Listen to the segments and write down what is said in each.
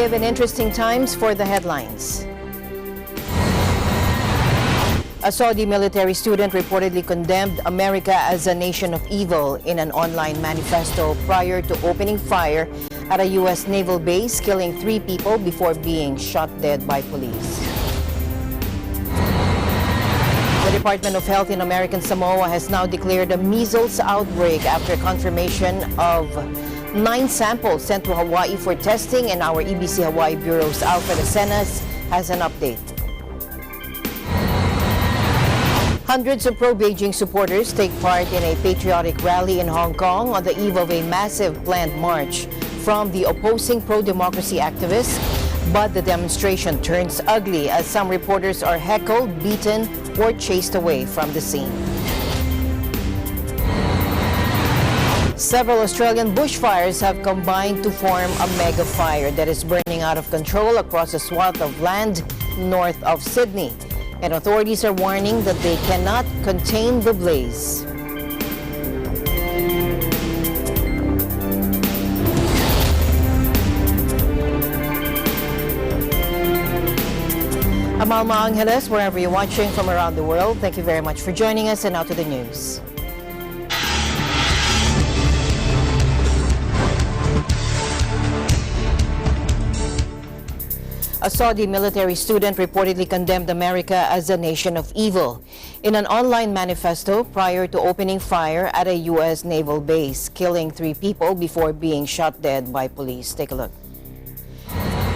live in interesting times for the headlines. A Saudi military student reportedly condemned America as a nation of evil in an online manifesto prior to opening fire at a U.S. naval base, killing 3 people before being shot dead by police. The Department of Health in American Samoa has now declared a measles outbreak after confirmation of 9 samples sent to Hawaii for testing, and our EBC Hawaii Bureau's Alfred Acenas has an update. Hundreds of pro-Beijing supporters take part in a patriotic rally in Hong Kong on the eve of a massive planned march from the opposing pro-democracy activists. But the demonstration turns ugly as some reporters are heckled, beaten, or chased away from the scene. Several Australian bushfires have combined to form a mega fire that is burning out of control across a swath of land north of Sydney. And authorities are warning that they cannot contain the blaze. I'm Alma Angeles, wherever you're watching from around the world. Thank you very much for joining us, and now to the news. A Saudi military student reportedly condemned America as a nation of evil in an online manifesto prior to opening fire at a U.S. naval base, killing 3 people before being shot dead by police. Take a look.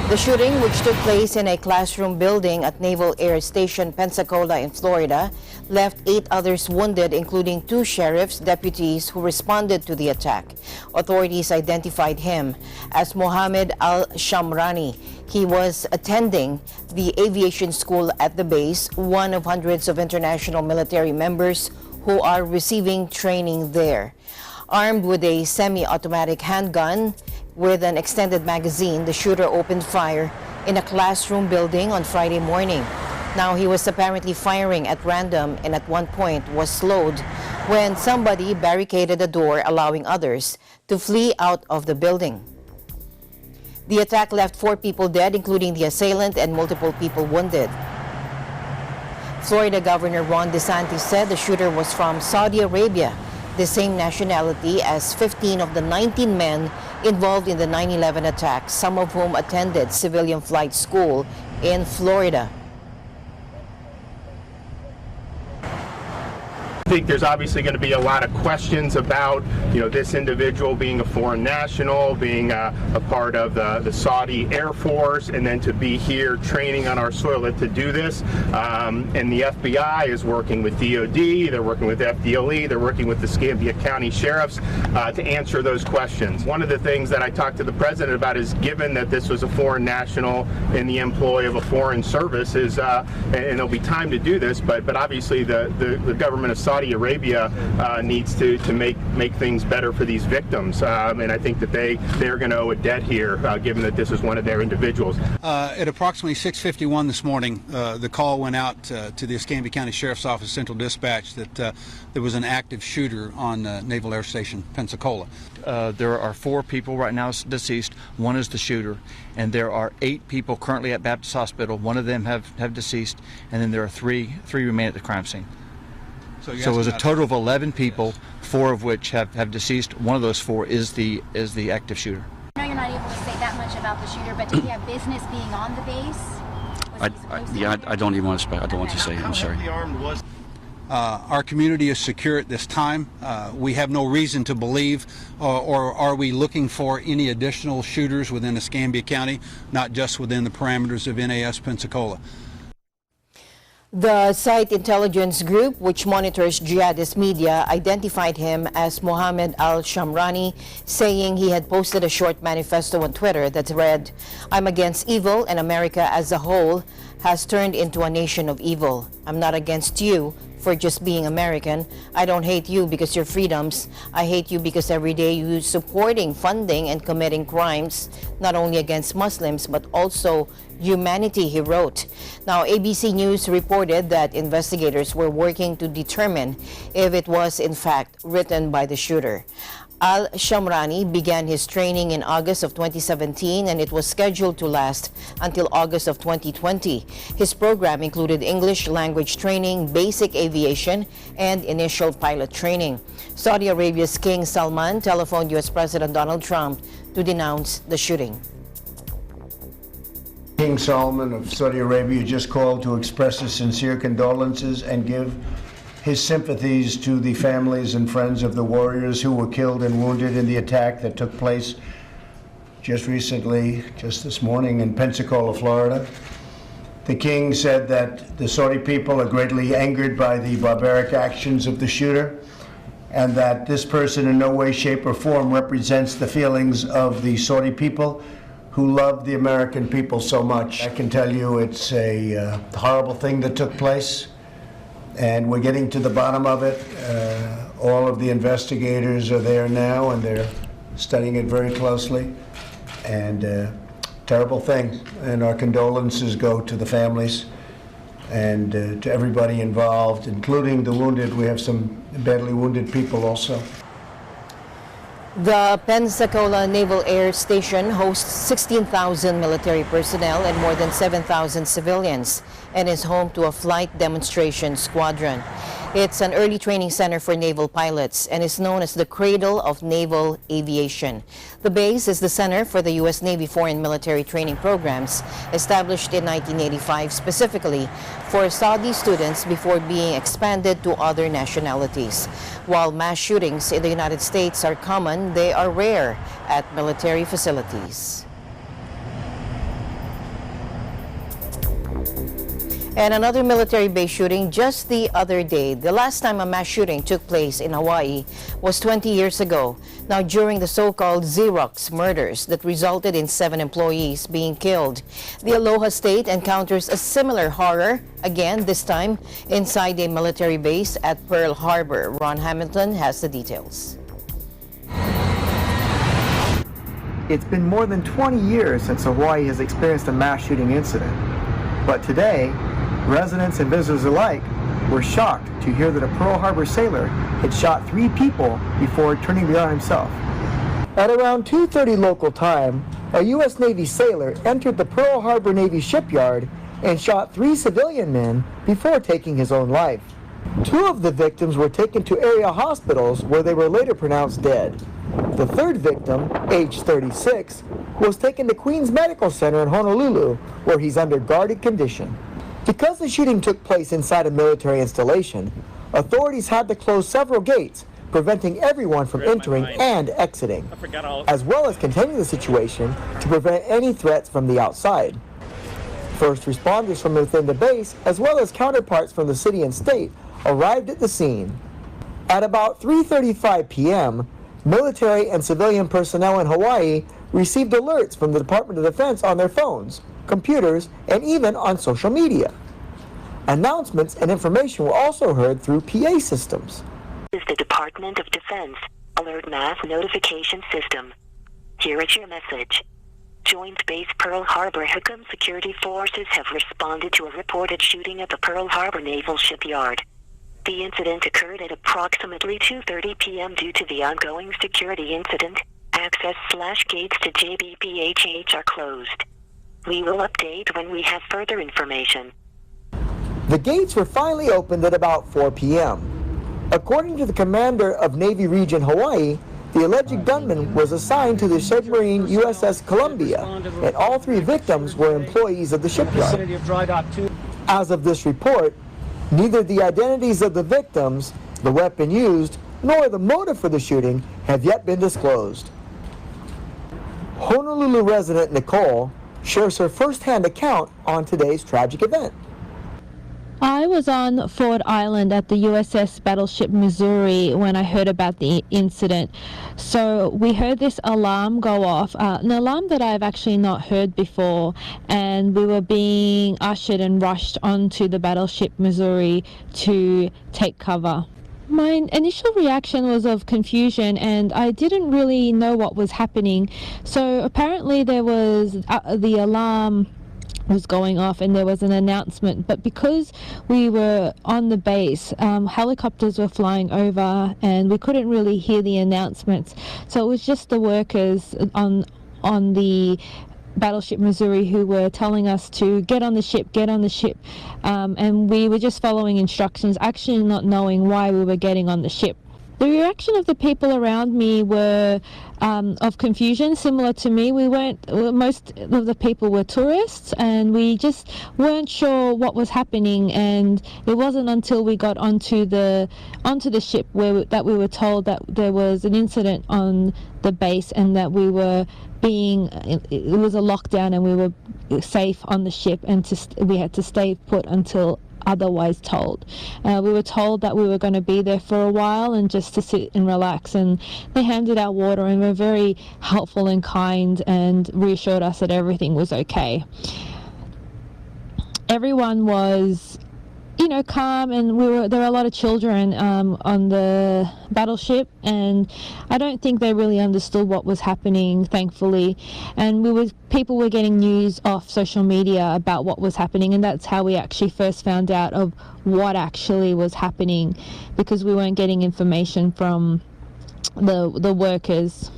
The shooting, which took place in a classroom building at Naval Air Station Pensacola in Florida, left 8 others wounded, including 2 sheriff's deputies who responded to the attack. Authorities identified him as Mohammed al-Shamrani. He was attending the aviation school at the base, one of hundreds of international military members who are receiving training there. Armed with a semi-automatic handgun with an extended magazine, the shooter opened fire in a classroom building on Friday morning. Now, he was apparently firing at random and at one point was slowed when somebody barricaded the door, allowing others to flee out of the building. The attack left 4 people dead, including the assailant, and multiple people wounded. Florida Governor Ron DeSantis said the shooter was from Saudi Arabia, the same nationality as 15 of the 19 men involved in the 9/11 attacks, some of whom attended civilian flight school in Florida. I think there's obviously going to be a lot of questions about, this individual being a foreign national, being a part of the Saudi Air Force, and then to be here training on our soil to do this. And the FBI is working with DOD, they're working with FDLE, they're working with the Escambia County Sheriffs to answer those questions. One of the things that I talked to the President about is, given that this was a foreign national in the employ of a foreign service, and there'll be time to do this, but obviously the government of Saudi Arabia needs to make things better for these victims, and I think that they're going to owe a debt here, given that this is one of their individuals. At approximately 6:51 this morning, the call went out to the Escambia County Sheriff's Office Central Dispatch that there was an active shooter on Naval Air Station Pensacola. There are 4 people right now deceased. 1 is the shooter, and there are 8 people currently at Baptist Hospital. 1 of them have deceased, and then there are 3 remain at the crime scene. So it was a total of 11 people, 4 of which have deceased. 1 of those 4 is the active shooter. I know you're not able to say that much about the shooter, but did he have business being on the base? I don't even want to. I don't want to say. I'm sorry. Our community is secure at this time. We have no reason to believe, or are we looking for any additional shooters within Escambia County, not just within the parameters of NAS Pensacola. The site intelligence group, which monitors jihadist media, identified him as Mohammed al-Shamrani, saying he had posted a short manifesto on Twitter that read, "I'm against evil, and America as a whole has turned into a nation of evil. I'm not against you for just being American. I don't hate you because your freedoms. I hate you because every day you supporting, funding, and committing crimes, not only against Muslims, but also humanity," he wrote. Now, ABC News reported that investigators were working to determine if it was in fact written by the shooter. Al-Shamrani began his training in August of 2017 and it was scheduled to last until August of 2020. His program included English language training, basic aviation, and initial pilot training. Saudi Arabia's King Salman telephoned U.S. President Donald Trump to denounce the shooting. King Salman of Saudi Arabia just called to express his sincere condolences and give his sympathies to the families and friends of the warriors who were killed and wounded in the attack that took place just recently, just this morning in Pensacola, Florida. The king said that the Saudi people are greatly angered by the barbaric actions of the shooter and that this person in no way, shape, or form represents the feelings of the Saudi people who love the American people so much. I can tell you it's a horrible thing that took place. And we're getting to the bottom of it. All of the investigators are there now, and they're studying it very closely. And terrible thing. And our condolences go to the families and to everybody involved, including the wounded. We have some badly wounded people also. The Pensacola Naval Air Station hosts 16,000 military personnel and more than 7,000 civilians and is home to a flight demonstration squadron. It's an early training center for naval pilots and is known as the cradle of naval aviation. The base is the center for the U.S. Navy Foreign Military Training Programs, established in 1985 specifically for Saudi students before being expanded to other nationalities. While mass shootings in the United States are common, they are rare at military facilities. And another military base shooting just the other day. The last time a mass shooting took place in Hawaii was 20 years ago. Now, during the so-called Xerox murders that resulted in 7 employees being killed, the Aloha State encounters a similar horror, again this time inside a military base at Pearl Harbor. Ron Hamilton has the details. It's been more than 20 years since Hawaii has experienced a mass shooting incident. But today, residents and visitors alike were shocked to hear that a Pearl Harbor sailor had shot 3 people before turning the gun himself. At around 2:30 local time, a U.S. Navy sailor entered the Pearl Harbor Navy shipyard and shot 3 civilian men before taking his own life. 2 of the victims were taken to area hospitals where they were later pronounced dead. The 3rd victim, age 36, was taken to Queens Medical Center in Honolulu, where he's under guarded condition. Because the shooting took place inside a military installation, authorities had to close several gates, preventing everyone from entering and exiting, as well as containing the situation to prevent any threats from the outside. First responders from within the base, as well as counterparts from the city and state, arrived at the scene. At about 3:35 p.m., military and civilian personnel in Hawaii received alerts from the Department of Defense on their phones, computers, and even on social media. Announcements and information were also heard through PA systems. This is the Department of Defense Alert Mass Notification System. Here is your message. Joint Base Pearl Harbor Hickam security forces have responded to a reported shooting at the Pearl Harbor Naval Shipyard. The incident occurred at approximately 2:30 p.m. Due to the ongoing security incident, access/gates to JBPHH are closed. We will update when we have further information. The gates were finally opened at about 4 p.m. According to the commander of Navy Region Hawaii, the alleged gunman was assigned to the submarine USS Columbia, and all 3 victims were employees of the shipyard. As of this report, neither the identities of the victims, the weapon used, nor the motive for the shooting have yet been disclosed. Honolulu resident Nicole shares her first-hand account on today's tragic event. I was on Ford Island at the USS Battleship Missouri when I heard about the incident. So we heard this alarm go off, an alarm that I've actually not heard before, and we were being ushered and rushed onto the Battleship Missouri to take cover. My initial reaction was of confusion, and I didn't really know what was happening. So apparently there was the alarm was going off, and there was an announcement. But because we were on the base, helicopters were flying over and we couldn't really hear the announcements, so it was just the workers on the battleship Missouri who were telling us to get on the ship, and we were just following instructions, actually not knowing why we were getting on the ship. The reaction of the people around me were of confusion, similar to me. Most of the people were tourists, and we just weren't sure what was happening. And it wasn't until we got onto the ship that we were told that there was an incident on the base, and that it was a lockdown, and we were safe on the ship, and we had to stay put until otherwise told. We were told that we were going to be there for a while and just to sit and relax, and they handed out water and were very helpful and kind and reassured us that everything was okay. Everyone was, calm, and there were a lot of children on the battleship, and I don't think they really understood what was happening, thankfully. And people were getting news off social media about what was happening, and that's how we actually first found out of what actually was happening, because we weren't getting information from the workers.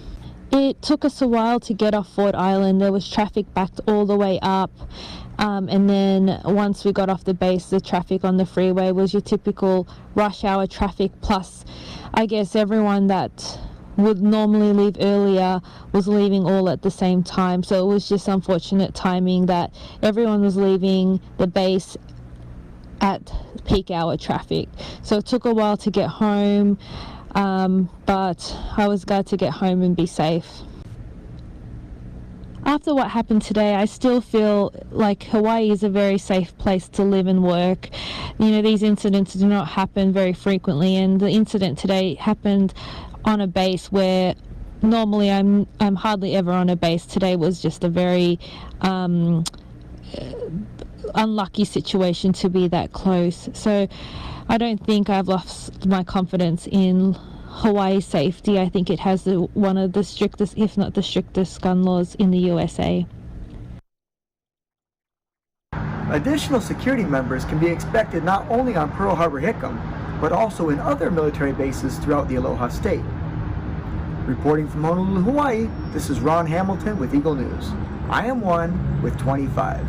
It took us a while to get off Ford Island. There was traffic backed all the way up. And then once we got off the base, the traffic on the freeway was your typical rush hour traffic, plus I guess everyone that would normally leave earlier was leaving all at the same time. So it was just unfortunate timing that everyone was leaving the base at peak hour traffic. So it took a while to get home, but I was glad to get home and be safe. After what happened today, I still feel like Hawaii is a very safe place to live and work. These incidents do not happen very frequently, and the incident today happened on a base where normally I'm hardly ever on a base. Today was just a very unlucky situation to be that close. So I don't think I've lost my confidence in Hawaii's safety. I think it has one of the strictest, if not the strictest, gun laws in the USA. Additional security members can be expected not only on Pearl Harbor Hickam, but also in other military bases throughout the Aloha State. Reporting from Honolulu, Hawaii, this is Ron Hamilton with Eagle News. I am one with 25.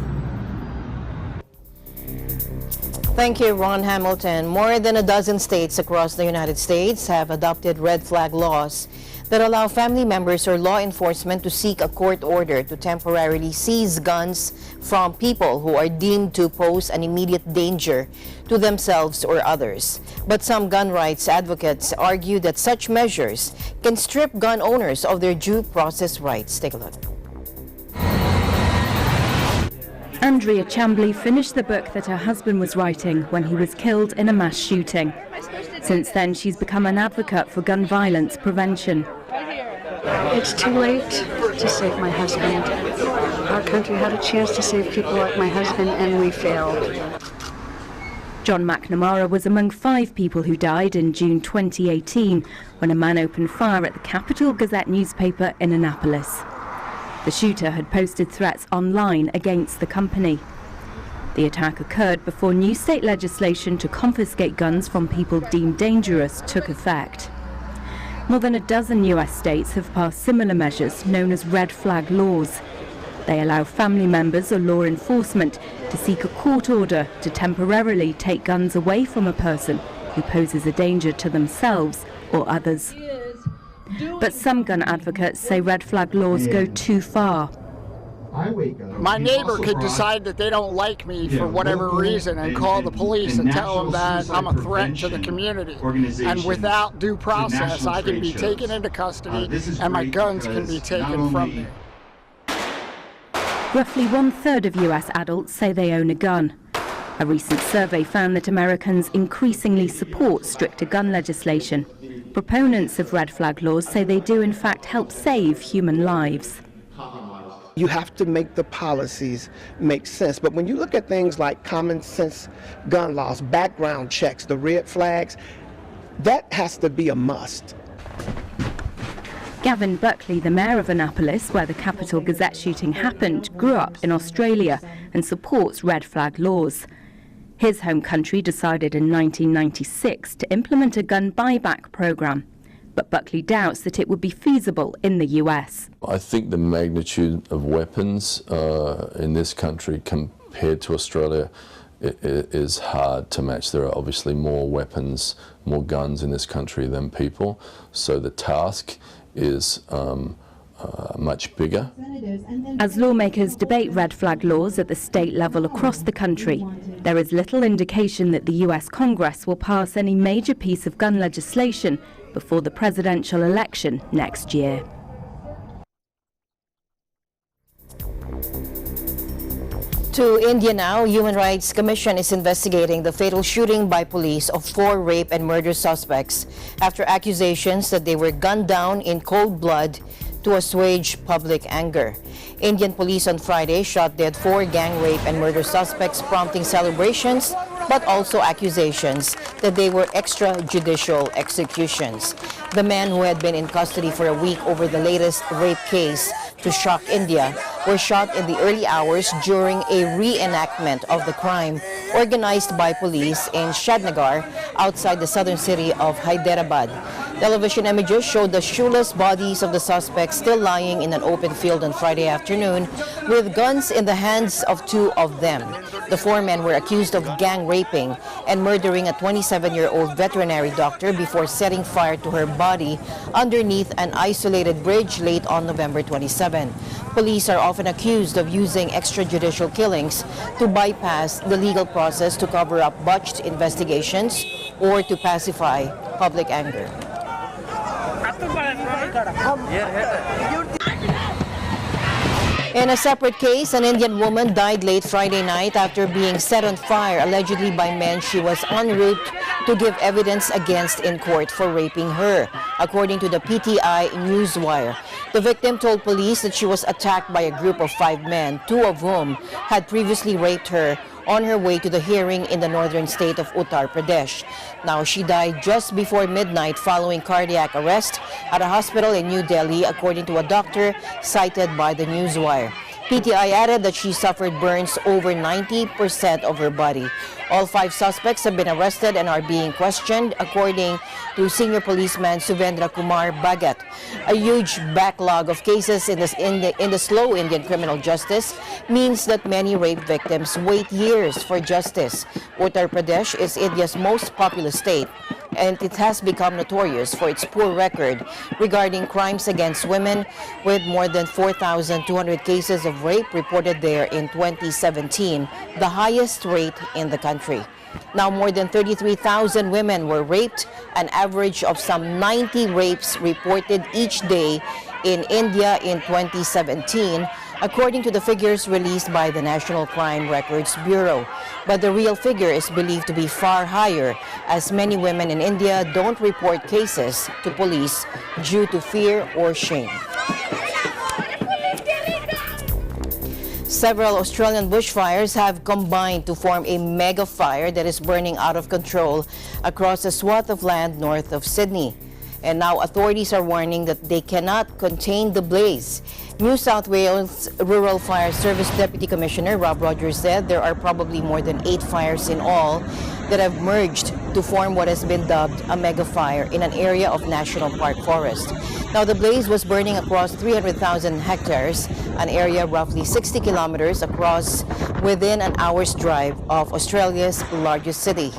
Thank you, Ron Hamilton. More than a dozen states across the United States have adopted red flag laws that allow family members or law enforcement to seek a court order to temporarily seize guns from people who are deemed to pose an immediate danger to themselves or others. But some gun rights advocates argue that such measures can strip gun owners of their due process rights. Take a look. Andrea Chambly finished the book that her husband was writing when he was killed in a mass shooting. Since then, she's become an advocate for gun violence prevention. It's too late to save my husband. Our country had a chance to save people like my husband, and we failed. John McNamara was among 5 people who died in June 2018 when a man opened fire at the Capital Gazette newspaper in Annapolis. The shooter had posted threats online against the company. The attack occurred before new state legislation to confiscate guns from people deemed dangerous took effect. More than a dozen US states have passed similar measures known as red flag laws. They allow family members or law enforcement to seek a court order to temporarily take guns away from a person who poses a danger to themselves or others. But some gun advocates say red flag laws go too far. My neighbor could decide that they don't like me for whatever reason and call the police and tell them that I'm a threat to the community. And without due process, I can be taken into custody and my guns can be taken from me. Roughly 1/3 of US adults say they own a gun. A recent survey found that Americans increasingly support stricter gun legislation. Proponents of red flag laws say they do in fact help save human lives. You have to make the policies make sense. But when you look at things like common sense gun laws, background checks, the red flags, that has to be a must. Gavin Buckley, the mayor of Annapolis, where the Capital Gazette shooting happened, grew up in Australia and supports red flag laws. His home country decided in 1996 to implement a gun buyback program, but Buckley doubts that it would be feasible in the US. I think the magnitude of weapons in this country compared to Australia is hard to match. There are obviously more weapons, more guns in this country than people, so the task is much bigger. As lawmakers debate red flag laws at the state level across the country, there is little indication that the US Congress will pass any major piece of gun legislation before the presidential election next year. To India now, Human Rights Commission is investigating the fatal shooting by police of 4 rape and murder suspects after accusations that they were gunned down in cold blood to assuage public anger. Indian police on Friday shot dead 4 gang rape and murder suspects, prompting celebrations, but also accusations that they were extrajudicial executions. The men, who had been in custody for a week over the latest rape case to shock India, were shot in the early hours during a reenactment of the crime organized by police in Shadnagar, outside the southern city of Hyderabad. Television images showed the shoeless bodies of the suspects still lying in an open field on Friday afternoon, with guns in the hands of 2 of them. The 4 men were accused of gang raping and murdering a 27-year-old veterinary doctor before setting fire to her body underneath an isolated bridge late on November 27. Police are often accused of using extrajudicial killings to bypass the legal process, to cover up botched investigations, or to pacify public anger. In a separate case, an Indian woman died late Friday night after being set on fire, allegedly by men she was en route to give evidence against in court for raping her, according to the PTI Newswire. The victim told police that she was attacked by a group of 5 men, 2 of whom had previously raped her on her way to the hearing in the northern state of Uttar Pradesh. Now, she died just before midnight following cardiac arrest at a hospital in New Delhi, according to a doctor cited by the Newswire. PTI added that she suffered burns over 90% of her body. All 5 suspects have been arrested and are being questioned, according to senior policeman Suvendra Kumar Bhagat. A huge backlog of cases in the slow Indian criminal justice means that many rape victims wait years for justice. Uttar Pradesh is India's most populous state, and it has become notorious for its poor record regarding crimes against women, with more than 4,200 cases of rape reported there in 2017, the highest rate in the country. Now, more than 33,000 women were raped, an average of some 90 rapes reported each day in India in 2017, according to the figures released by the National Crime Records Bureau. But the real figure is believed to be far higher, as many women in India don't report cases to police due to fear or shame. Several Australian bushfires have combined to form a mega fire that is burning out of control across a swath of land north of Sydney. And now authorities are warning that they cannot contain the blaze. New South Wales Rural Fire Service Deputy Commissioner Rob Rogers said there are probably more than 8 fires in all that have merged to form what has been dubbed a mega fire in an area of National Park Forest. Now, the blaze was burning across 300,000 hectares, an area roughly 60 kilometers across, within an hour's drive of Australia's largest city.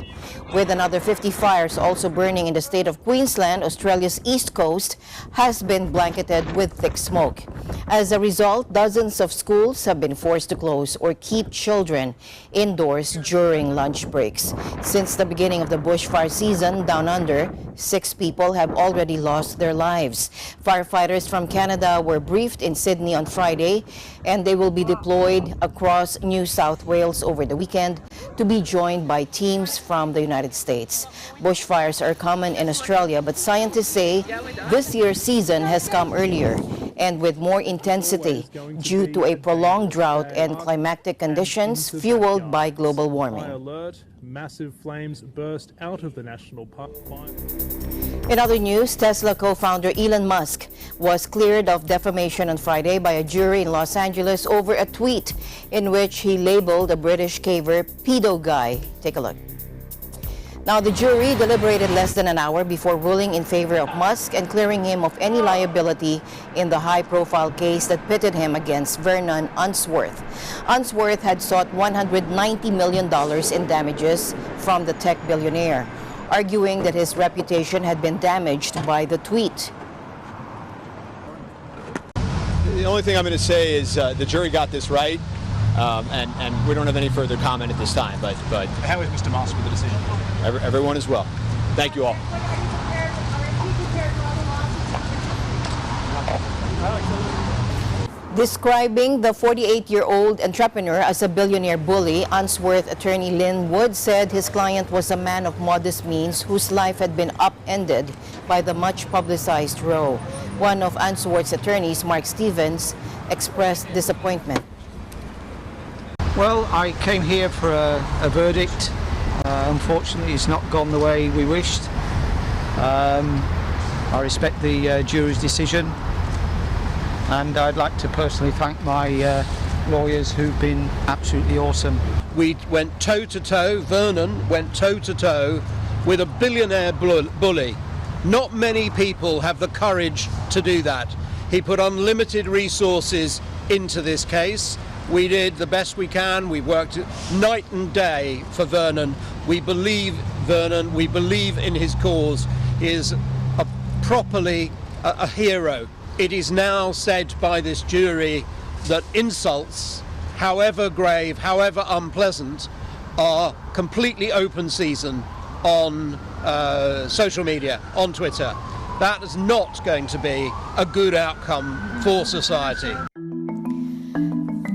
With another 50 fires also burning in the state of Queensland, Australia's east coast has been blanketed with thick smoke. As a result, dozens of schools have been forced to close or keep children indoors during lunch breaks. Since the beginning of the bushfire season down under, 6 people have already lost their lives. Firefighters from Canada were briefed in Sydney on Friday, and they will be deployed across New South Wales over the weekend to be joined by teams from the United States. Bushfires are common in Australia, but scientists say this year's season has come earlier and with more intensity due to a prolonged drought and climatic conditions fueled by global warming. Massive flames burst out of the national park. In other news, Tesla co-founder Elon Musk was cleared of defamation on Friday by a jury in Los Angeles over a tweet in which he labeled a British caver pedo guy. Take a look. Now, the jury deliberated less than an hour before ruling in favor of Musk and clearing him of any liability in the high-profile case that pitted him against Vernon Unsworth. Unsworth had sought $190 million in damages from the tech billionaire, arguing that his reputation had been damaged by the tweet. The only thing I'm going to say is the jury got this right, and we don't have any further comment at this time. But how is Mr. Musk with the decision? Everyone is well. Thank you all. Describing the 48-year-old entrepreneur as a billionaire bully, Unsworth attorney Lynn Wood said his client was a man of modest means whose life had been upended by the much-publicized row. One of Unsworth's attorneys, Mark Stevens, expressed disappointment. Well, I came here for a verdict. Unfortunately, it's not gone the way we wished. I respect the jury's decision, and I'd like to personally thank my lawyers who've been absolutely awesome. We went toe-to-toe, Vernon went toe-to-toe with a billionaire bully. Not many people have the courage to do that. He put unlimited resources into this case. We did the best we can. We worked night and day for Vernon. We believe Vernon. We believe in his cause. He is properly a hero. It is now said by this jury that insults, however grave, however unpleasant, are completely open season on social media, on Twitter. That is not going to be a good outcome for society.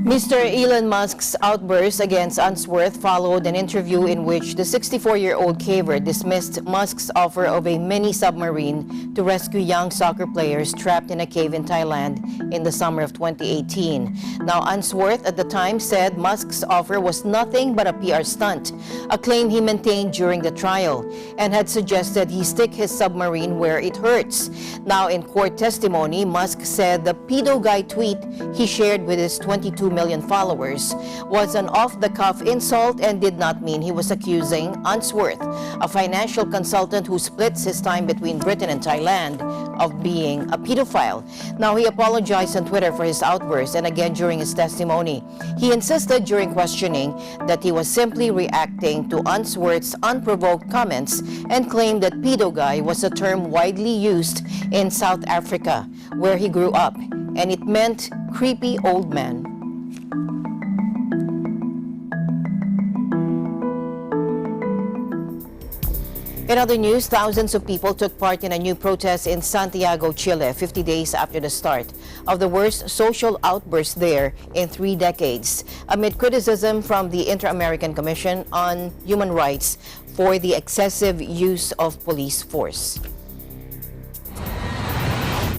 Mr. Elon Musk's outburst against Unsworth followed an interview in which the 64-year-old caver dismissed Musk's offer of a mini submarine to rescue young soccer players trapped in a cave in Thailand in the summer of 2018. Now, Unsworth at the time said Musk's offer was nothing but a PR stunt, a claim he maintained during the trial, and had suggested he stick his submarine where it hurts. Now, in court testimony, Musk said the pedo guy tweet he shared with his 22 million followers was an off-the-cuff insult and did not mean he was accusing Unsworth, a financial consultant who splits his time between Britain and Thailand, of being a pedophile. Now, he apologized on Twitter for his outburst and again during his testimony. He insisted during questioning that he was simply reacting to Unsworth's unprovoked comments and claimed that pedo guy was a term widely used in South Africa, where he grew up, and it meant creepy old man. In other news, thousands of people took part in a new protest in Santiago, Chile, 50 days after the start of the worst social outburst there in 3 decades, amid criticism from the Inter-American Commission on Human Rights for the excessive use of police force.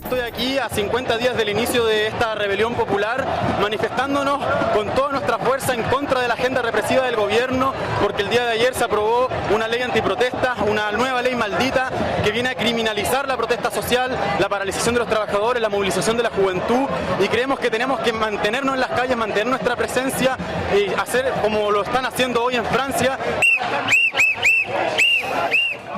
Estoy aquí a 50 días del inicio de esta rebelión popular, manifestándonos con toda nuestra fuerza en contra de la agenda represiva del gobierno, porque el día de ayer se aprobó una ley antiprotesta, una nueva ley maldita que viene a criminalizar la protesta social, la paralización de los trabajadores, la movilización de la juventud, y creemos que tenemos que mantenernos en las calles, mantener nuestra presencia y hacer como lo están haciendo hoy en Francia.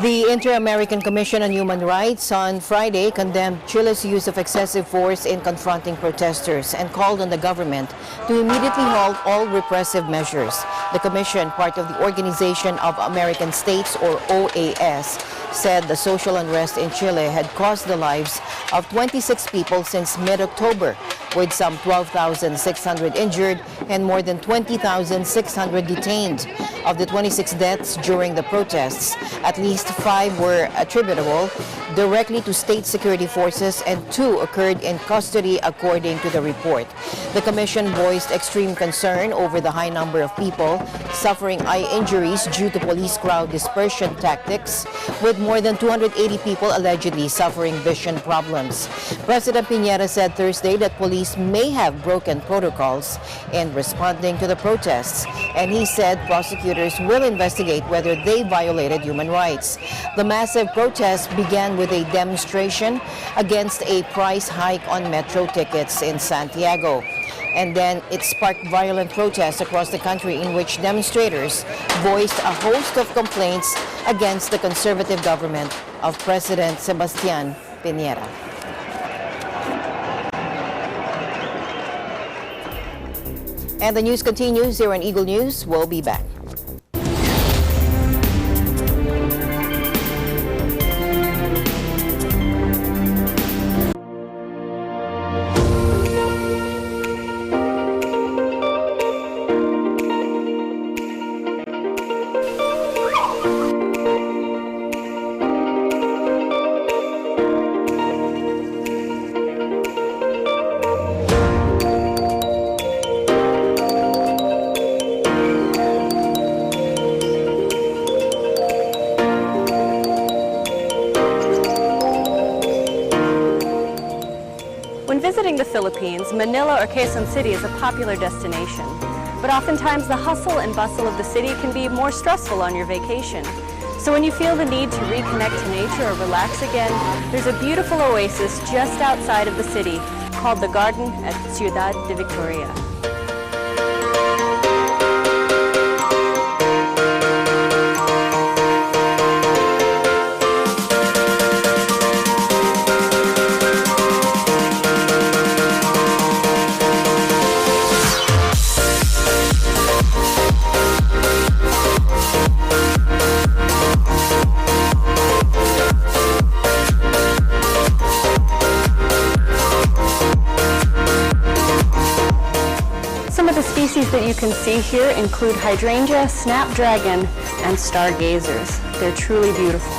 The Inter-American Commission on Human Rights on Friday condemned Chile's use of excessive force in confronting protesters and called on the government to immediately halt all repressive measures. The commission, part of the Organization of American States, or OAS, said the social unrest in Chile had cost the lives of 26 people since mid-October, with some 12,600 injured and more than 20,600 detained. Of the 26 deaths during the protests, at least 5 were attributable directly to state security forces and 2 occurred in custody, according to the report. The commission voiced extreme concern over the high number of people suffering eye injuries due to police crowd dispersion tactics, with more than 280 people allegedly suffering vision problems. President Piñera said Thursday that police authorities may have broken protocols in responding to the protests, and he said prosecutors will investigate whether they violated human rights. The massive protests began with a demonstration against a price hike on metro tickets in Santiago. And then it sparked violent protests across the country in which demonstrators voiced a host of complaints against the conservative government of President Sebastián Piñera. And the news continues here on Eagle News. We'll be back. Visiting the Philippines, Manila or Quezon City is a popular destination. But oftentimes the hustle and bustle of the city can be more stressful on your vacation. So when you feel the need to reconnect to nature or relax again, there's a beautiful oasis just outside of the city called the Garden at Ciudad de Victoria. That you can see here include hydrangea, snapdragon, and stargazers. They're truly beautiful.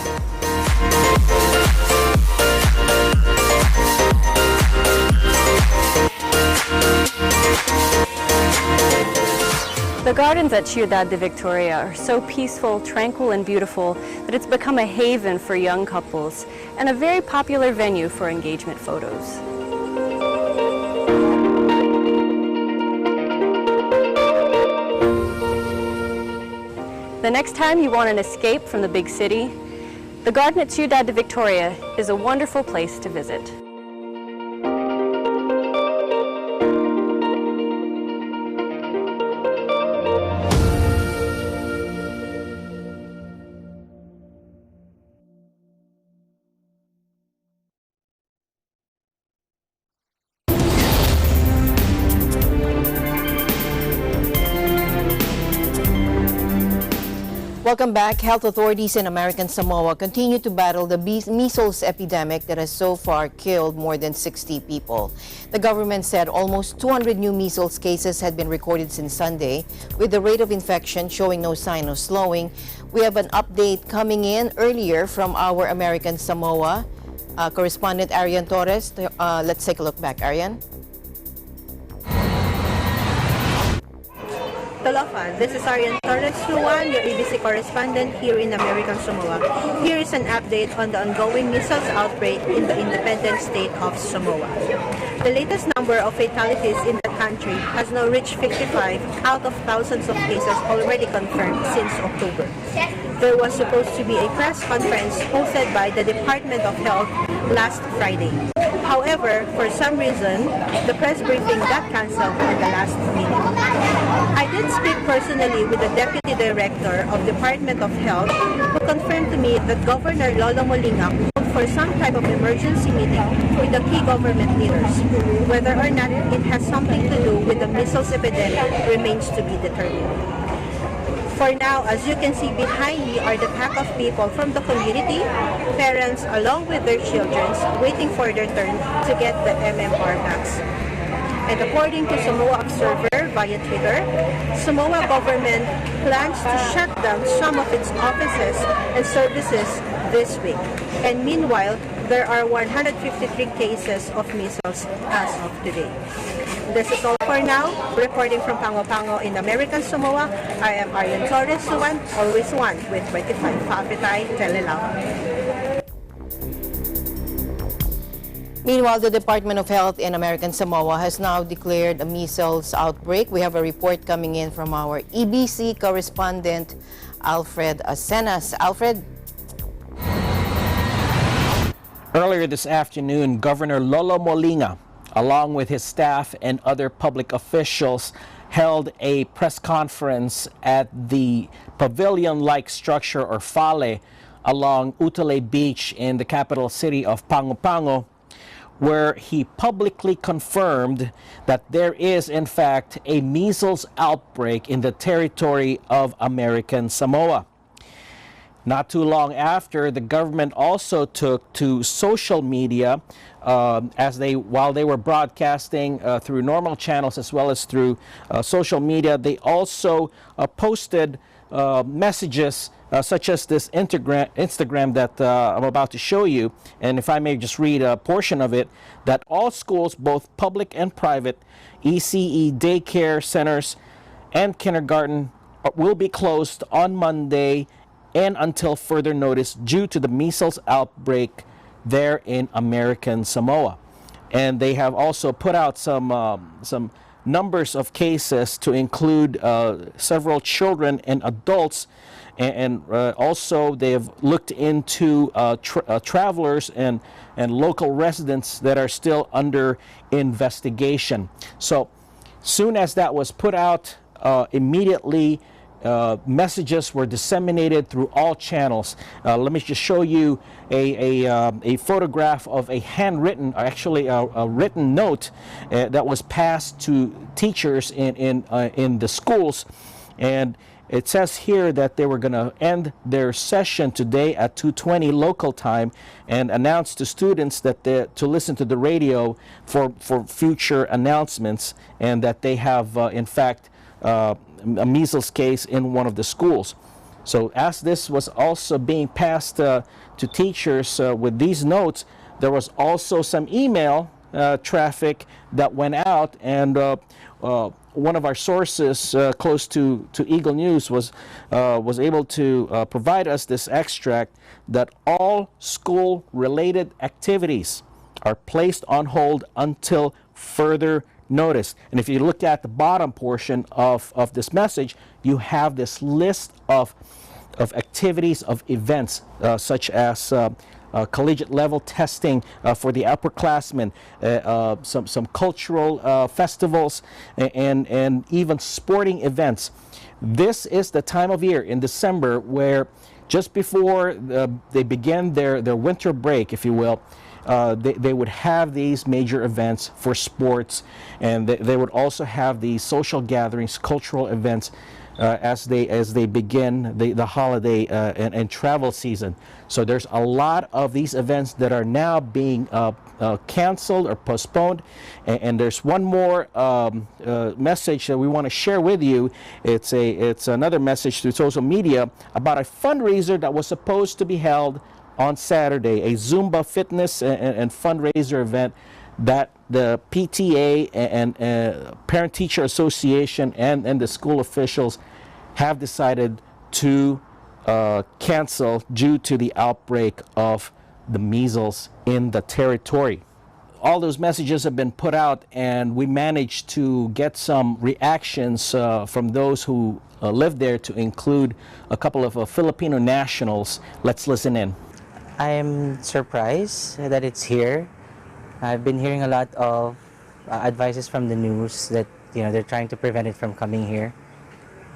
The gardens at Ciudad de Victoria are so peaceful, tranquil, and beautiful that it's become a haven for young couples and a very popular venue for engagement photos. The next time you want an escape from the big city, the garden at Ciudad de Victoria is a wonderful place to visit. Welcome back. Health authorities in American Samoa continue to battle the measles epidemic that has so far killed more than 60 people. The government said almost 200 new measles cases had been recorded since Sunday, with the rate of infection showing no sign of slowing. We have an update coming in earlier from our American Samoa correspondent Arian Torres. Let's take a look back, Arian. Talofa, this is Arian Torres, Luan, your ABC correspondent here in American Samoa. Here is an update on the ongoing measles outbreak in the independent state of Samoa. The latest number of fatalities in the country has now reached 55 out of thousands of cases already confirmed since October. There was supposed to be a press conference hosted by the Department of Health last Friday. However, for some reason, the press briefing got cancelled at the last minute. I did speak personally with the Deputy Director of Department of Health, who confirmed to me that Governor Lolo Molina called for some type of emergency meeting with the key government leaders. Whether or not it has something to do with the measles epidemic remains to be determined. For now, as you can see behind me are the pack of people from the community, parents along with their children waiting for their turn to get the MMR vax. And according to Samoa Observer via Twitter, Samoa government plans to shut down some of its offices and services this week. And meanwhile, there are 153 cases of measles as of today. This is all for now. Reporting from Pango in American Samoa, I am Arian Torres, Suwan, always one with 25 Papitay Telelau. Meanwhile, the Department of Health in American Samoa has now declared a measles outbreak. We have a report coming in from our EBC correspondent, Alfred Asenas. Alfred? Earlier this afternoon, Governor Lolo Molina, along with his staff and other public officials, held a press conference at the pavilion-like structure, or fale, along Utale Beach in the capital city of Pangu Pangu, where he publicly confirmed that there is, in fact, a measles outbreak in the territory of American Samoa. Not too long after, the government also took to social media while they were broadcasting through normal channels as well as through social media. They also posted messages such as this Instagram that I'm about to show you, and if I may just read a portion of it, that all schools, both public and private, ECE daycare centers and kindergarten will be closed on Monday and until further notice due to the measles outbreak there in American Samoa. And they have also put out some numbers of cases to include several children and adults, and also they have looked into travelers and local residents that are still under investigation. So soon as that was put out, immediately messages were disseminated through all channels. Let me just show you a photograph of a handwritten, actually a written note that was passed to teachers in the schools, and it says here that they were going to end their session today at 2:20 local time and announce to students that to listen to the radio for future announcements, and that they have in fact a measles case in one of the schools. So as this was also being passed to teachers with these notes, there was also some email traffic that went out, and one of our sources close to Eagle News was able to provide us this extract that all school-related activities are placed on hold until further notice. And if you look at the bottom portion of this message, you have this list of activities, of events, such as collegiate level testing for the upperclassmen, some cultural festivals, and even sporting events. This is the time of year in December where just before they begin their winter break, if you will, they would have these major events for sports, and they would also have these social gatherings, cultural events, as they begin the holiday and travel season. So there's a lot of these events that are now being canceled or postponed. And there's one more message that we want to share with you. It's another message through social media about a fundraiser that was supposed to be held on Saturday, a Zumba fitness and fundraiser event that the PTA and Parent-Teacher Association and the school officials have decided to cancel due to the outbreak of the measles in the territory. All those messages have been put out, and we managed to get some reactions from those who live there, to include a couple of Filipino nationals. Let's listen in. I'm surprised that it's here. I've been hearing a lot of advices from the news that they're trying to prevent it from coming here.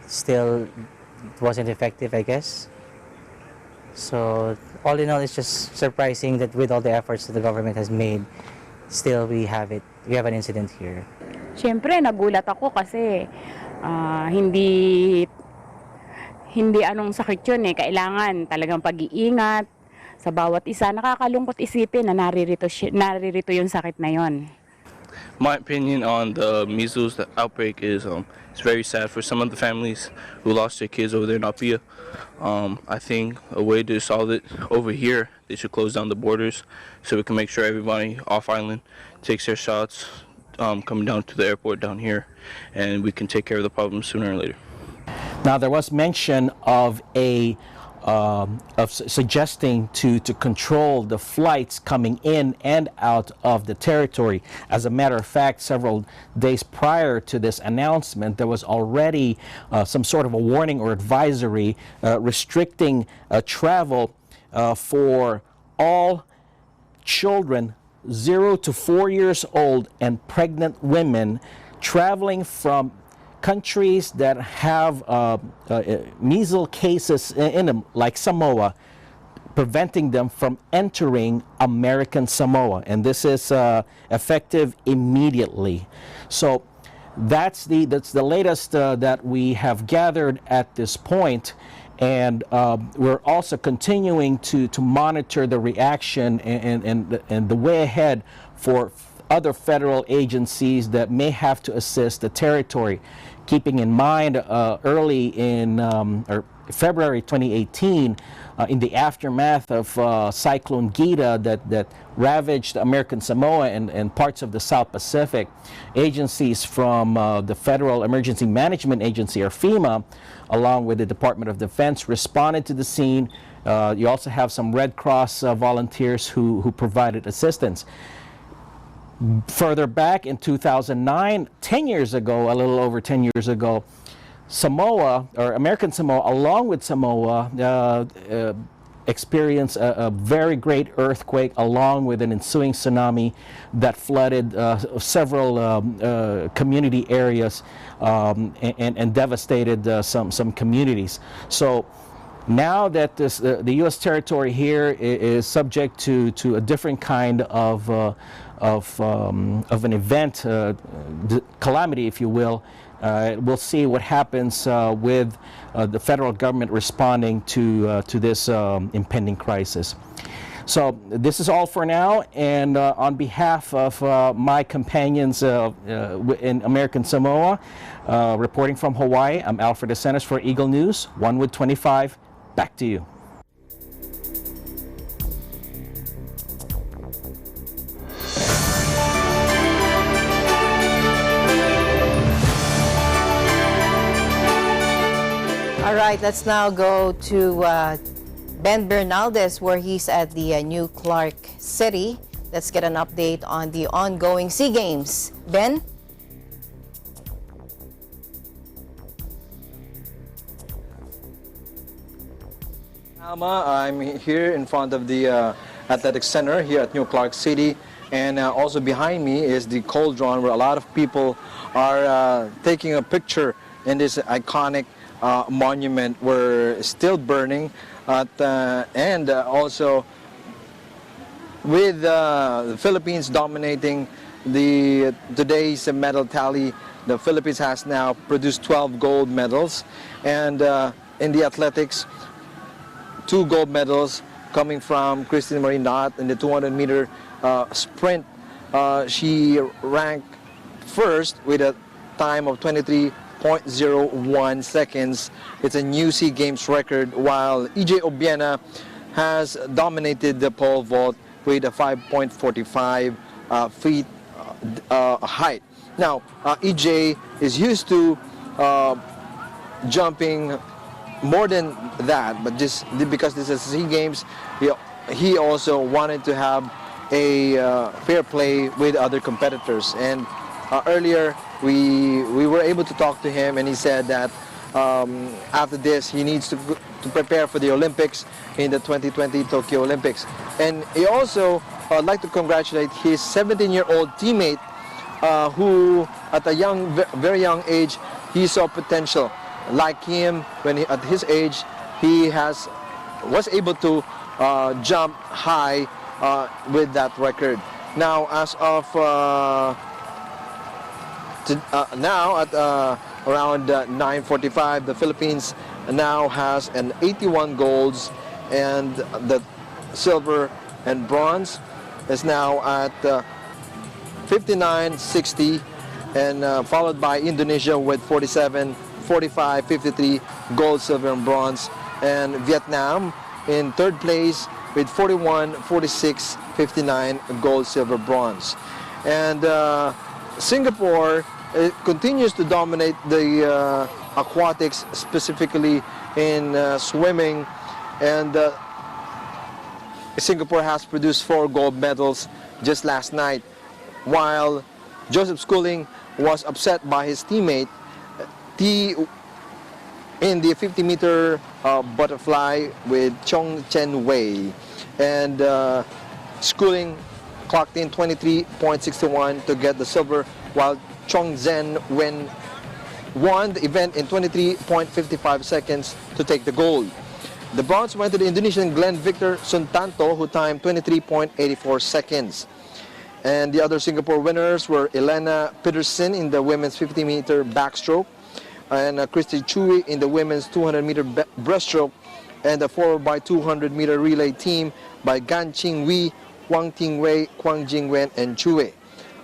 Still, it wasn't effective, I guess. So all in all, it's just surprising that with all the efforts that the government has made, still we have an incident here. Siyempre, nagulat ako kasi hindi anong sakit yun eh. Kailangan talagang pag-iingat sa bawat isa. Nakakalungkot isipin na naririto yung sakit na yun. My opinion on the measles outbreak is it's very sad for some of the families who lost their kids over there in Apia. I think a way to solve it over here, they should close down the borders so we can make sure everybody off island takes their shots coming down to the airport down here, and we can take care of the problem sooner or later. Now, there was mention of a suggesting to control the flights coming in and out of the territory. As a matter of fact, several days prior to this announcement, there was already some sort of a warning or advisory restricting travel for all children 0 to 4 years old and pregnant women traveling from countries that have measles cases in them, like Samoa, preventing them from entering American Samoa. And this is effective immediately. So that's the latest that we have gathered at this point. And we're also continuing to monitor the reaction and the way ahead for other federal agencies that may have to assist the territory. Keeping in mind early in February 2018, in the aftermath of Cyclone Gita that ravaged American Samoa and parts of the South Pacific, agencies from the Federal Emergency Management Agency, or FEMA, along with the Department of Defense, responded to the scene. You also have some Red Cross volunteers who provided assistance. Further back in 2009, 10 years ago, a little over 10 years ago, Samoa, or American Samoa, along with Samoa, experienced a very great earthquake along with an ensuing tsunami that flooded several community areas and devastated some communities. So now that the U.S. territory here is subject to a different kind of an event, calamity, if you will, we'll see what happens with the federal government responding to this impending crisis. So this is all for now, and on behalf of my companions in American Samoa, reporting from Hawaii, I'm Alfred DeSantis for Eagle News, 1 with 25. Back to you. All right, let's now go to Ben Bernaldez, where he's at the New Clark City. Let's get an update on the ongoing SEA Games. Ben? Alma, I'm here in front of the Athletic Center here at New Clark City. And also behind me is the cauldron where a lot of people are taking a picture in this iconic monument. We're still burning and also with the Philippines dominating today's medal tally. The Philippines has now produced 12 gold medals, and in the athletics, 2 gold medals coming from Christine Marie Knott in the 200-meter sprint. She ranked first with a time of 23.01 seconds. It's a new SEA Games record, while EJ Obiena has dominated the pole vault with a 5.45 feet height. Now, EJ is used to jumping more than that, but just because this is SEA Games, he also wanted to have a fair play with other competitors. And earlier we were able to talk to him, and he said that after this he needs to prepare for the Olympics in the 2020 Tokyo Olympics. And he also would like to congratulate his 17-year-old teammate who at a very young age, he saw potential. Like him, at his age, he was able to jump high with that record. Now, as of now at around 9:45, the Philippines now has an 81 golds, and the silver and bronze is now at 59-60, and followed by Indonesia with 47, 45, 53 gold, silver, and bronze, and Vietnam in third place with 41, 46, 59 gold, silver, bronze. And Singapore continues to dominate the aquatics, specifically in swimming, And Singapore has produced 4 gold medals just last night, while Joseph Schooling was upset by his teammate in the 50-meter butterfly with Chong Chen Wei. And Schooling clocked in 23.61 to get the silver, while Chong Zhen won the event in 23.55 seconds to take the gold. The bronze went to the Indonesian Glenn Victor Suntanto, who timed 23.84 seconds. And the other Singapore winners were Elena Peterson in the women's 50-meter backstroke, and Christy Chui in the women's 200-meter breaststroke, and the 4x200-meter relay team by Gan Ching Wei, Wang Ting Wei, Kwang Jing Wen, and Chui.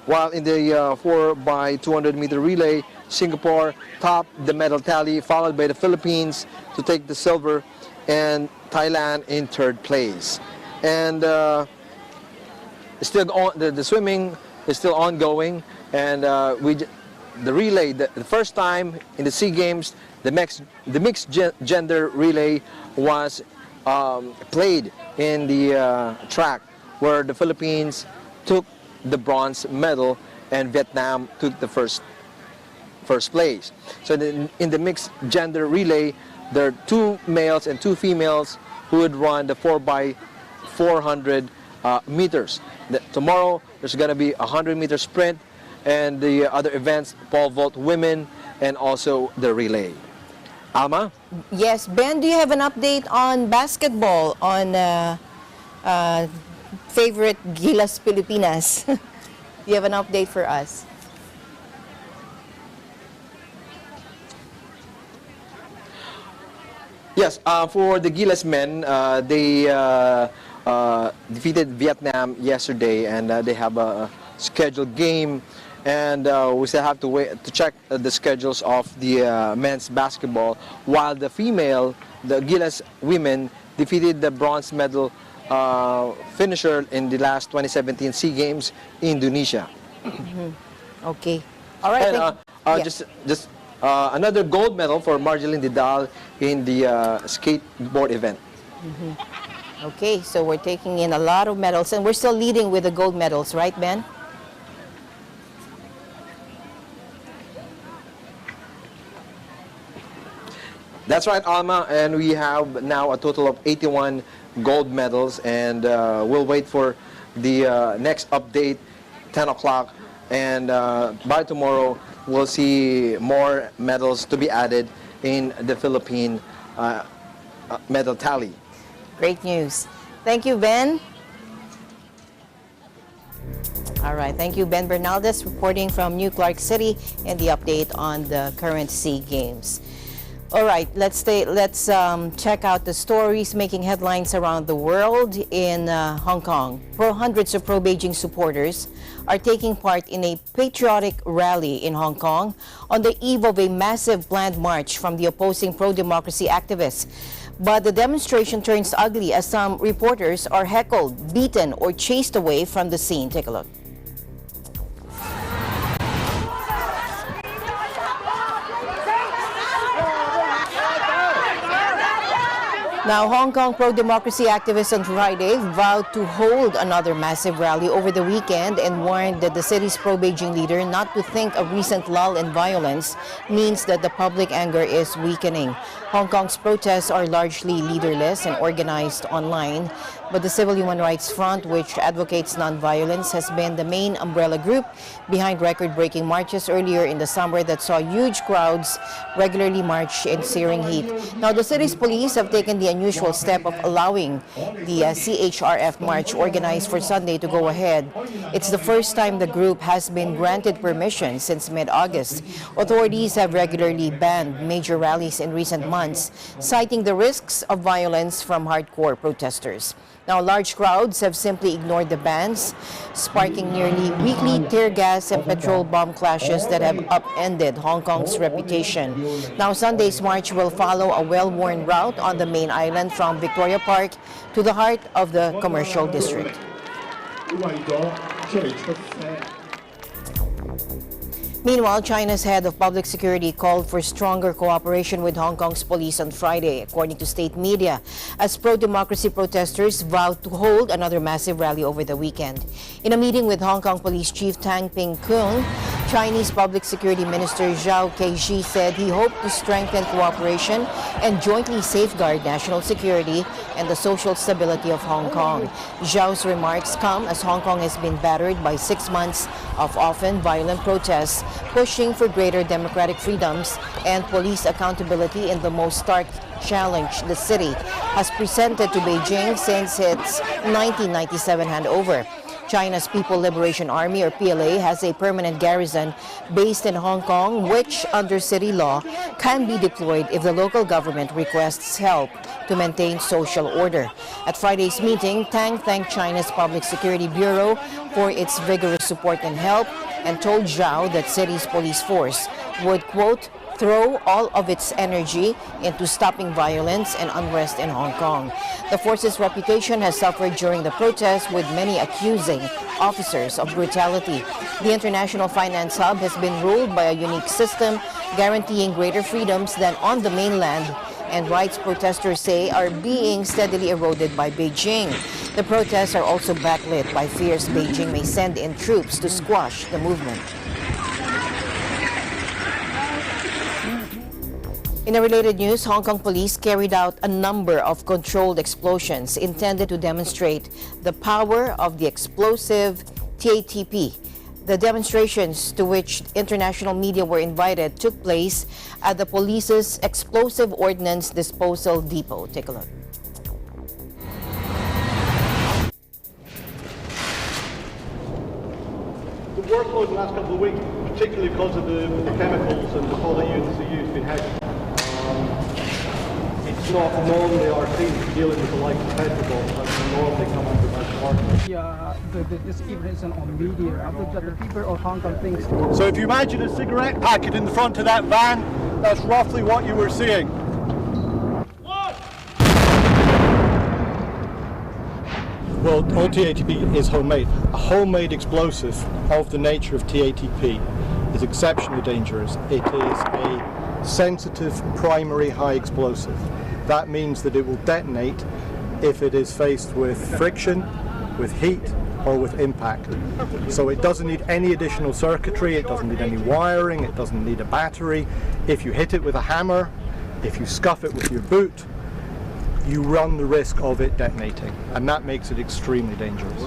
While in the 4x200-meter relay, Singapore topped the medal tally, followed by the Philippines to take the silver, and Thailand in 3rd place. And still the swimming is still ongoing, and the relay, the first time in the SEA Games, the mixed gender relay was played in the track, where the Philippines took the bronze medal and Vietnam took the first place. So in the mixed gender relay, there are 2 males and 2 females who would run the 4x400 meters. Tomorrow there's going to be a 100-meter sprint, and the other events, pole vault women, and also the relay. Alma? Yes, Ben, do you have an update on basketball, on favorite Gilas Pilipinas? Do you have an update for us? Yes, for the Gilas men, they defeated Vietnam yesterday, and they have a scheduled game, and we still have to wait to check the schedules of the men's basketball, while the Gilas women defeated the bronze medal finisher in the last 2017 SEA Games in Indonesia. Okay. All right. And, just another gold medal for Marjeline Didal in the skateboard event. Okay, so we're taking in a lot of medals, and we're still leading with the gold medals, right, Ben? That's right, Alma, and we have now a total of 81 gold medals, and we'll wait for the next update, 10 o'clock, and by tomorrow we'll see more medals to be added in the Philippine medal tally. Great news. Thank you, Ben. All right, thank you, Ben Bernaldez, reporting from New Clark City, and the update on the current SEA Games. All right, let's check out the stories making headlines around the world. In Hong Kong, hundreds of pro-Beijing supporters are taking part in a patriotic rally in Hong Kong on the eve of a massive planned march from the opposing pro-democracy activists. But the demonstration turns ugly as some reporters are heckled, beaten, or chased away from the scene. Take a look. Now, Hong Kong pro-democracy activists on Friday vowed to hold another massive rally over the weekend and warned that the city's pro-Beijing leader not to think a recent lull in violence means that the public anger is weakening. Hong Kong's protests are largely leaderless and organized online, but the Civil Human Rights Front, which advocates nonviolence, has been the main umbrella group behind record-breaking marches earlier in the summer that saw huge crowds regularly march in searing heat. Now, the city's police have taken the unusual step of allowing the CHRF march organized for Sunday to go ahead. It's the first time the group has been granted permission since mid-August. Authorities have regularly banned major rallies in recent months, citing the risks of violence from hardcore protesters. Now, large crowds have simply ignored the bans, sparking nearly weekly tear gas and petrol bomb clashes that have upended Hong Kong's reputation. Now, Sunday's march will follow a well-worn route on the main island from Victoria Park to the heart of the commercial district. Meanwhile, China's head of public security called for stronger cooperation with Hong Kong's police on Friday, according to state media, as pro-democracy protesters vowed to hold another massive rally over the weekend. In a meeting with Hong Kong Police Chief Tang Ping-keung, Chinese Public Security Minister Zhao Keizhi said he hoped to strengthen cooperation and jointly safeguard national security and the social stability of Hong Kong. Zhao's remarks come as Hong Kong has been battered by 6 months of often violent protests, pushing for greater democratic freedoms and police accountability in the most stark challenge the city has presented to Beijing since its 1997 handover. China's People Liberation Army, or PLA, has a permanent garrison based in Hong Kong, which, under city law, can be deployed if the local government requests help to maintain social order. At Friday's meeting, Tang thanked China's Public Security Bureau for its vigorous support and help, and told Zhao that city's police force would, quote, throw all of its energy into stopping violence and unrest in Hong Kong. The force's reputation has suffered during the protests, with many accusing officers of brutality. The international finance hub has been ruled by a unique system guaranteeing greater freedoms than on the mainland, and rights protesters say are being steadily eroded by Beijing. The protests are also backlit by fears Beijing may send in troops to squash the movement. In a related news, Hong Kong police carried out a number of controlled explosions intended to demonstrate the power of the explosive TATP. The demonstrations, to which international media were invited, took place at the police's explosive ordnance disposal depot. Take a look. The workload in the last couple of weeks, particularly because of the chemicals and the falling units they use, been heavy. It's not normally our team dealing with the likes of petrol bombs that normally come under that department. Yeah, this evidence on media that the people of Hong Kong thinks. So if you imagine a cigarette packet in the front of that van, that's roughly what you were seeing. Well, all TATP is homemade. A homemade explosive of the nature of TATP is exceptionally dangerous. It is a sensitive primary high explosive. That means that it will detonate if it is faced with friction, with heat, or with impact. So it doesn't need any additional circuitry, it doesn't need any wiring, it doesn't need a battery. If you hit it with a hammer, if you scuff it with your boot, you run the risk of it detonating, and that makes it extremely dangerous.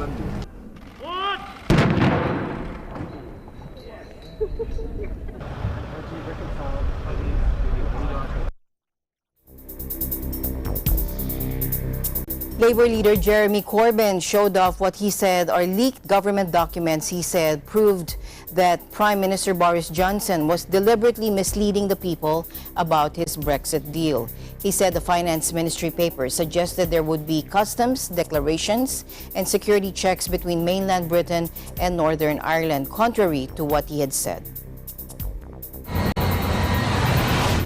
Labour leader Jeremy Corbyn showed off what he said are leaked government documents he said proved that Prime Minister Boris Johnson was deliberately misleading the people about his Brexit deal. He said the Finance Ministry papers suggested there would be customs declarations and security checks between mainland Britain and Northern Ireland, contrary to what he had said.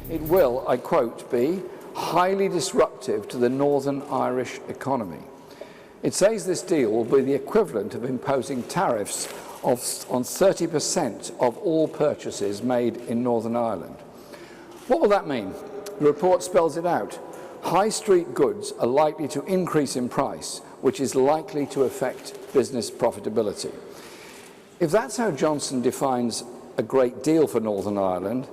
It will, I quote, be highly disruptive to the Northern Irish economy. It says this deal will be the equivalent of imposing tariffs on 30% of all purchases made in Northern Ireland. What will that mean? The report spells it out. High street goods are likely to increase in price, which is likely to affect business profitability. If that's how Johnson defines a great deal for Northern Ireland,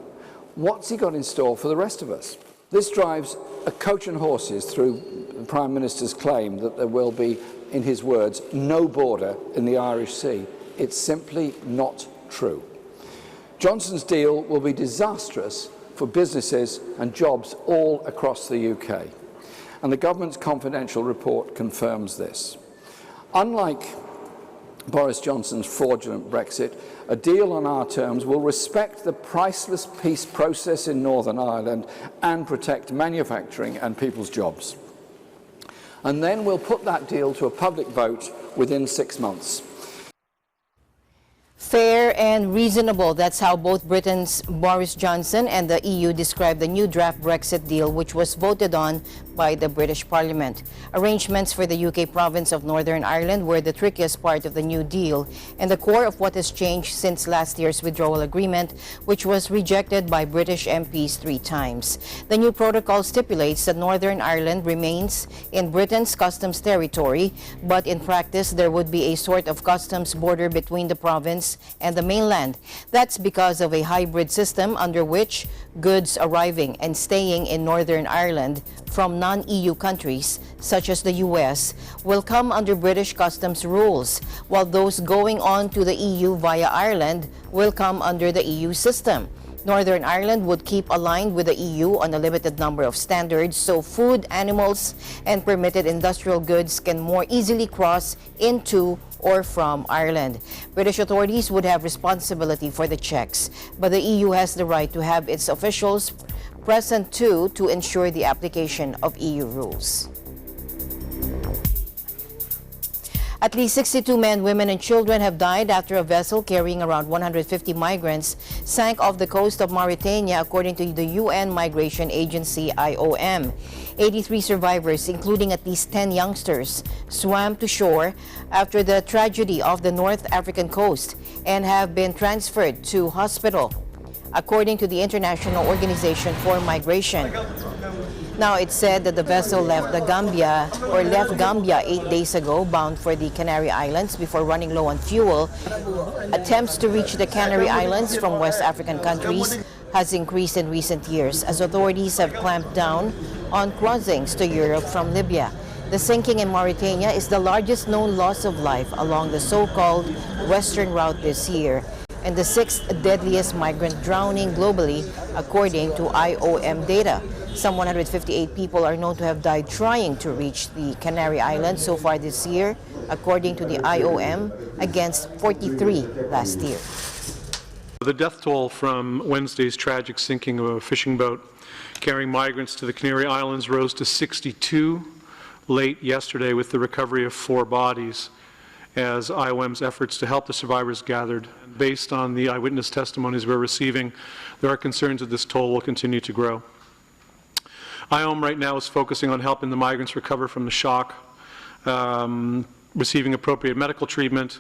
what's he got in store for the rest of us? This drives a coach and horses through the Prime Minister's claim that there will be, in his words, no border in the Irish Sea. It's simply not true. Johnson's deal will be disastrous for businesses and jobs all across the UK. And the government's confidential report confirms this. Unlike Boris Johnson's fraudulent Brexit, a deal on our terms will respect the priceless peace process in Northern Ireland and protect manufacturing and people's jobs. And then we'll put that deal to a public vote within 6 months. Fair and reasonable. That's how both Britain's Boris Johnson and the EU described the new draft Brexit deal, which was voted on by by the British Parliament. Arrangements for the UK province of Northern Ireland were the trickiest part of the New Deal and the core of what has changed since last year's withdrawal agreement, which was rejected by British MPs 3 times. The new protocol stipulates that Northern Ireland remains in Britain's customs territory, but in practice there would be a sort of customs border between the province and the mainland. That's because of a hybrid system under which goods arriving and staying in Northern Ireland from non-EU countries, such as the US, will come under British customs rules, while those going on to the EU via Ireland will come under the EU system. Northern Ireland would keep aligned with the EU on a limited number of standards, so food, animals, and permitted industrial goods can more easily cross into or from Ireland. British authorities would have responsibility for the checks, but the EU has the right to have its officials present too to ensure the application of EU rules. At least 62 men, women, and children have died after a vessel carrying around 150 migrants sank off the coast of Mauritania, according to the UN Migration Agency, IOM. 83 survivors, including at least 10 youngsters, swam to shore after the tragedy off the North African coast and have been transferred to hospital, according to the International Organization for Migration. Now, it's said that the vessel left Gambia 8 days ago, bound for the Canary Islands before running low on fuel. Attempts to reach the Canary Islands from West African countries has increased in recent years as authorities have clamped down on crossings to Europe from Libya. The sinking in Mauritania is the largest known loss of life along the so-called Western Route this year, and the 6th deadliest migrant drowning globally, according to IOM data. Some 158 people are known to have died trying to reach the Canary Islands so far this year, according to the IOM, against 43 last year. The death toll from Wednesday's tragic sinking of a fishing boat carrying migrants to the Canary Islands rose to 62 late yesterday, with the recovery of 4 bodies, as IOM's efforts to help the survivors gathered. Based on the eyewitness testimonies we're receiving, there are concerns that this toll will continue to grow. IOM right now is focusing on helping the migrants recover from the shock, receiving appropriate medical treatment,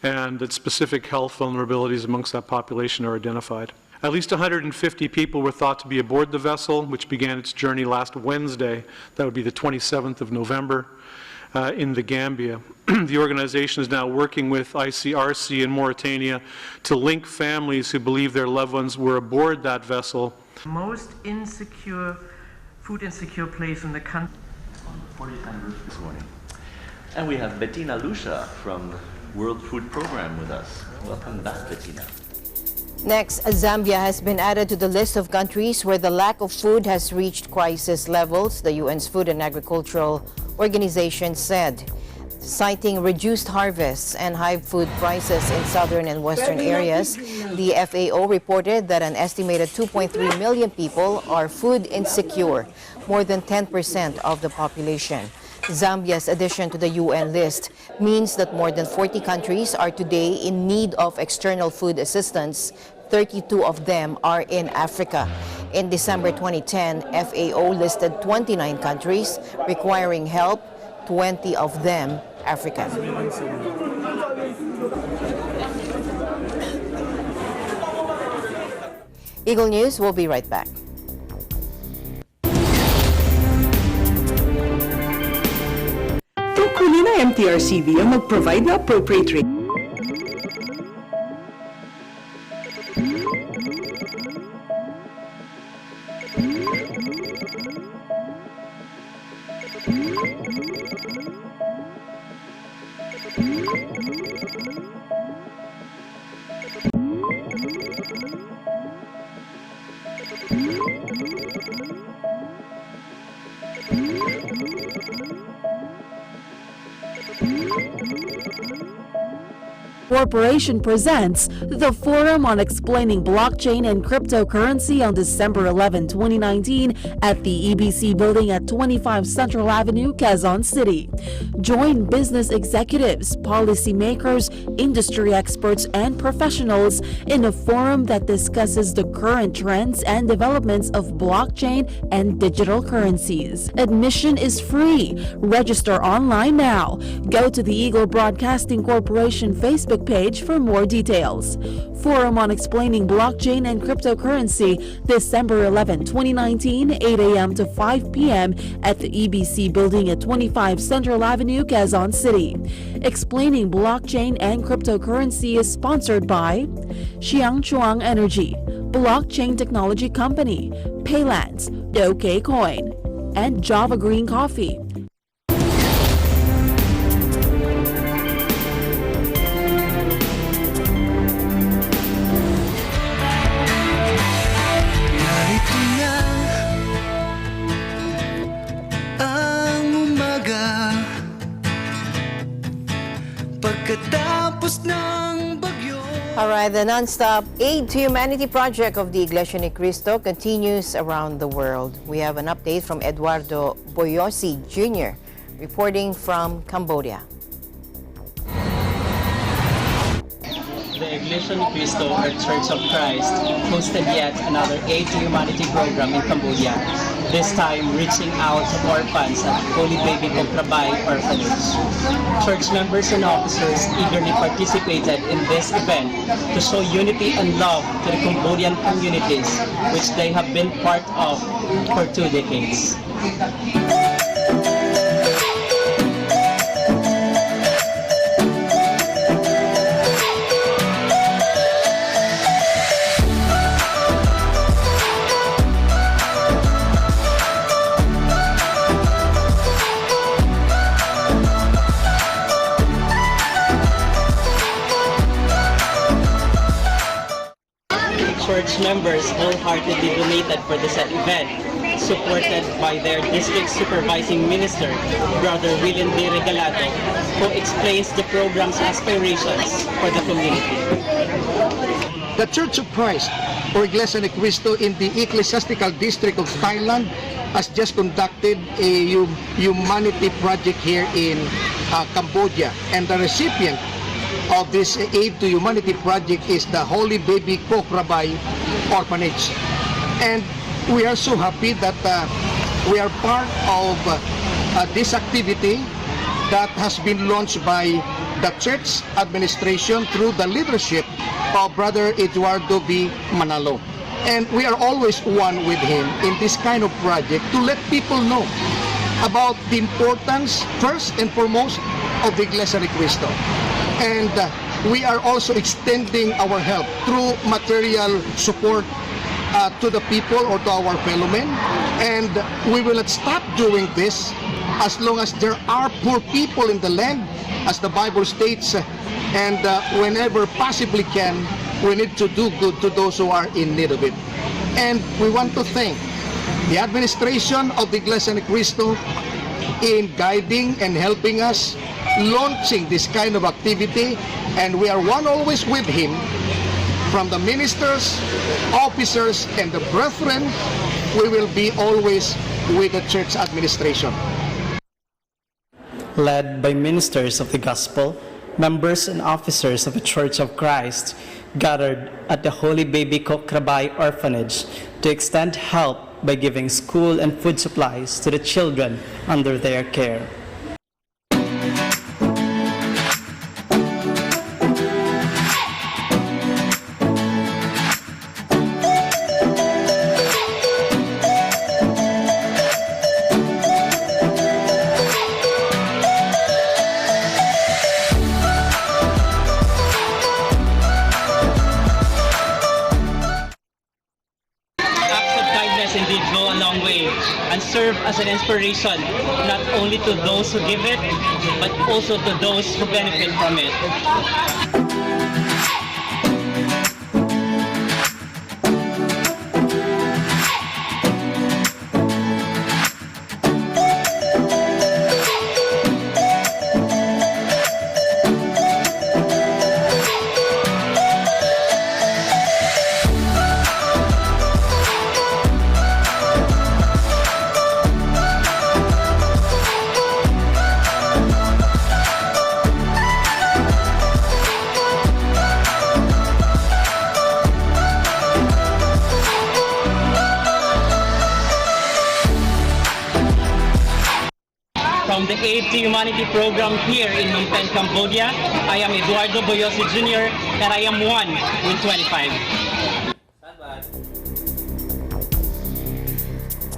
and that specific health vulnerabilities amongst that population are identified. At least 150 people were thought to be aboard the vessel, which began its journey last Wednesday. That would be the 27th of November. In the Gambia. The organization is now working with ICRC in Mauritania to link families who believe their loved ones were aboard that vessel. Most insecure, food insecure place in the country. On the 40th anniversary this morning. And we have Bettina Lucia from World Food Program with us. Welcome back, Bettina. Next, Zambia has been added to the list of countries where the lack of food has reached crisis levels, the UN's Food and Agricultural Organization said, citing reduced harvests and high food prices in southern and western areas. The FAO reported that an estimated 2.3 million people are food insecure, more than 10% of the population. Zambia's addition to the UN list means that more than 40 countries are today in need of external food assistance. 32 of them are in Africa. In December 2010, FAO listed 29 countries requiring help, 20 of them African. Eagle News will be right back. Tungkulin na MTRCV ang mag-provide na appropriate rate. Corporation presents the Forum on Explaining Blockchain and Cryptocurrency on December 11, 2019 at the EBC building at 25 Central Avenue, Quezon City. Join business executives, policymakers, industry experts, and professionals in a forum that discusses the current trends and developments of blockchain and digital currencies. Admission is free. Register online now. Go to the Eagle Broadcasting Corporation Facebook page for more details. Forum on Explaining Blockchain and Cryptocurrency, December 11, 2019, 8 a.m. to 5 p.m. at the EBC building at 25 Central Avenue, Quezon City. Explaining Blockchain and Cryptocurrency is sponsored by Xiangchuang Energy, Blockchain Technology Company, Paylands, Dogecoin, and Java Green Coffee. All right, the non-stop Aid to Humanity project of the Iglesia Ni Cristo continues around the world. We have an update from Eduardo Boyosi Jr. reporting from Cambodia. The Iglesia Ni Cristo, or Church of Christ, hosted yet another Aid to Humanity program in Cambodia, this time reaching out to orphans at Holy Baby Pograbay Orphanage. Church members and officers eagerly participated in this event to show unity and love to the Cambodian communities, which they have been part of for 2 decades. Church members wholeheartedly donated for this event, supported by their district supervising minister, Brother William D. Regalado, who explains the program's aspirations for the community. The Church of Christ, or Iglesia Ni Cristo, in the Ecclesiastical District of Thailand has just conducted a humanity project here in Cambodia, and the recipient of this Aid to Humanity project is the Holy Baby Pograbay Orphanage. And we are so happy that we are part of this activity that has been launched by the church administration through the leadership of Brother Eduardo B. Manalo. And we are always one with him in this kind of project to let people know about the importance, first and foremost, of the Iglesia Ni Cristo. And we are also extending our help through material support to the people or to our fellow men. And we will not stop doing this as long as there are poor people in the land, as the Bible states, and whenever possibly can, we need to do good to those who are in need of it. And we want to thank the administration of the Iglesia Ni Cristo in guiding and helping us launching this kind of activity, and we are one always with him, from the ministers, officers, and the brethren. We will be always with the church administration. Led by ministers of the gospel, members and officers of the Church of Christ gathered at the Holy Baby Pograbay Orphanage to extend help by giving school and food supplies to the children under their care. Serve as an inspiration not only to those who give it, but also to those who benefit from it. from the Aid to Humanity program here in Phnom Penh, Cambodia. I am Eduardo Boyosi Jr. and I am 1 with 25.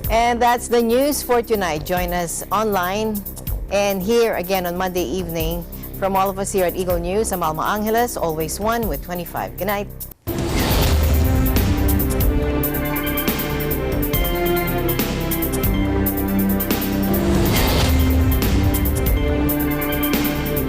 And that's the news for tonight. Join us online and here again on Monday evening. From all of us here at Eagle News, I'm Alma Angeles, always 1 with 25. Good night.